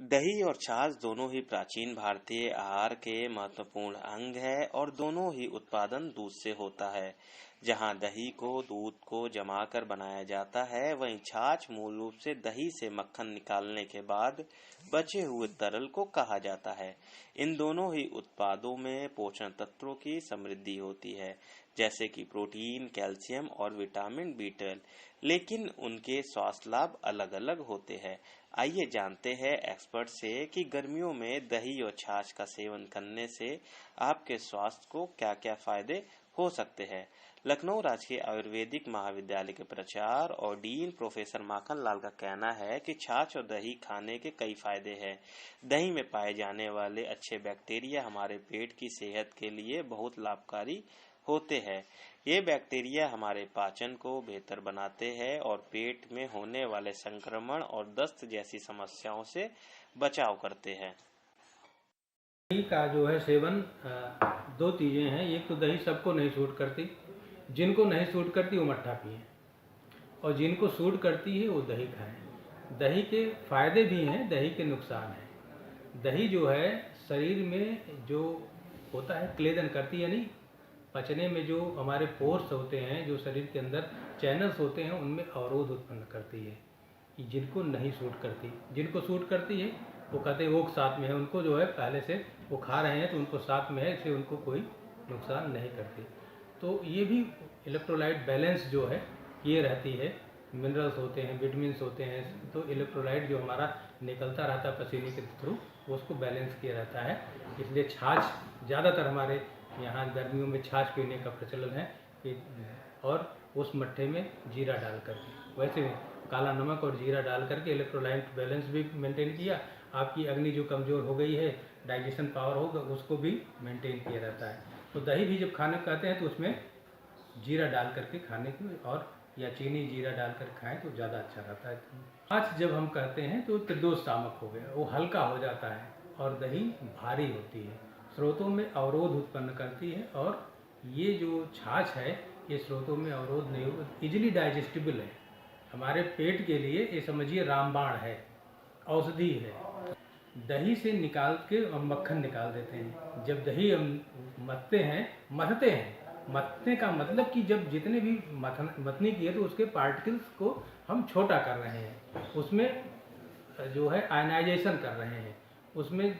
दही और छाछ दोनों ही प्राचीन भारतीय आहार के महत्वपूर्ण अंग है और दोनों ही उत्पादन दूध से होता है। जहां दही को दूध को जमाकर बनाया जाता है, वहीं छाछ मूल रूप से दही से मक्खन निकालने के बाद बचे हुए तरल को कहा जाता है। इन दोनों ही उत्पादों में पोषण तत्वों की समृद्धि होती है, जैसे कि प्रोटीन, कैल्शियम और विटामिन बी12, लेकिन उनके स्वास्थ्य लाभ अलग अलग होते हैं। आइए जानते हैं एक्सपर्ट से कि गर्मियों में दही और छाछ का सेवन करने से आपके स्वास्थ्य को क्या-क्या फायदे हो सकते हैं। लखनऊ राजकीय आयुर्वेदिक महाविद्यालय के प्राचार्य और डीन प्रोफेसर माखन लाल का कहना है कि छाछ और दही खाने के कई फायदे हैं। दही में पाए जाने वाले अच्छे बैक्टीरिया हमारे पेट की सेहत के लिए बहुत लाभकारी होते हैं। ये बैक्टीरिया हमारे पाचन को बेहतर बनाते हैं और पेट में होने वाले संक्रमण और दस्त जैसी समस्याओं से बचाव करते हैं। दही का जो है सेवन दो चीज़ें हैं। एक तो दही सबको नहीं सूट करती, जिनको नहीं सूट करती वो मट्ठा पिए, और जिनको सूट करती है वो दही खाएं। दही के फायदे भी हैं, दही के नुकसान हैं। दही जो है शरीर में जो होता है क्लेदन करती है, नहीं पचने में जो हमारे पोर्स होते हैं, जो शरीर के अंदर चैनल्स होते हैं, उनमें अवरोध उत्पन्न करती है। जिनको नहीं सूट करती, जिनको सूट करती है वो कहते हैं वो साथ में है, उनको जो है पहले से वो खा रहे हैं तो उनको साथ में है, इसलिए उनको कोई नुकसान नहीं करती। तो ये भी इलेक्ट्रोलाइट बैलेंस जो है ये रहती है। मिनरल्स होते हैं, विटामिन्स होते हैं, तो इलेक्ट्रोलाइट जो हमारा निकलता रहता है पसीने के थ्रू, उसको बैलेंस किया रहता है। इसलिए छाछ ज़्यादातर हमारे यहाँ गर्मियों में छाछ पीने का प्रचलन है कि और उस मट्ठे में जीरा डाल करके, वैसे काला नमक और जीरा डाल करके इलेक्ट्रोलाइट बैलेंस भी मेंटेन किया। आपकी अग्नि जो कमज़ोर हो गई है, डाइजेशन पावर होगा, उसको भी मेंटेन किया रहता है। तो दही भी जब खाना खाते हैं तो उसमें जीरा डाल करके खाने की, और या चीनी जीरा डालकर खाएं तो ज़्यादा अच्छा रहता है। छाछ जब हम कहते हैं तो त्रिदोष सामक हो गया, वो हल्का हो जाता है, और दही भारी होती है, स्रोतों में अवरोध उत्पन्न करती है। और ये जो छाछ है ये स्रोतों में अवरोध नहीं होगा, इजिली डाइजेस्टिबल है। हमारे पेट के लिए ये समझिए रामबाण है, औषधि है। दही से निकाल के हम मक्खन निकाल देते हैं। जब दही हम मथते हैं, मथने का मतलब कि जब जितने भी मथनी की है तो उसके पार्टिकल्स को हम छोटा कर रहे हैं, उसमें जो है आयनाइजेशन कर रहे हैं, उसमें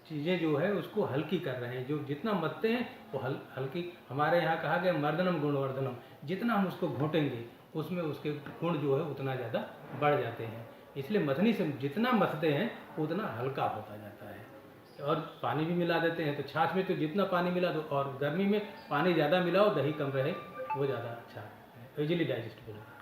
चीज़ें जो है उसको हल्की कर रहे हैं। जो जितना मथते हैं वो हल्की, हमारे यहाँ कहा गया मर्दनम गुणवर्धनम, जितना हम उसको घोटेंगे उसमें उसके गुण जो है उतना ज़्यादा बढ़ जाते हैं। इसलिए मथनी से जितना मथते हैं उतना हल्का होता जाता है। और पानी भी मिला देते हैं, तो छाछ में तो जितना पानी मिला दो, और गर्मी में पानी ज़्यादा मिलाओ, दही कम रहे, वो ज़्यादा अच्छा है, इजीली डाइजेस्टेबल है।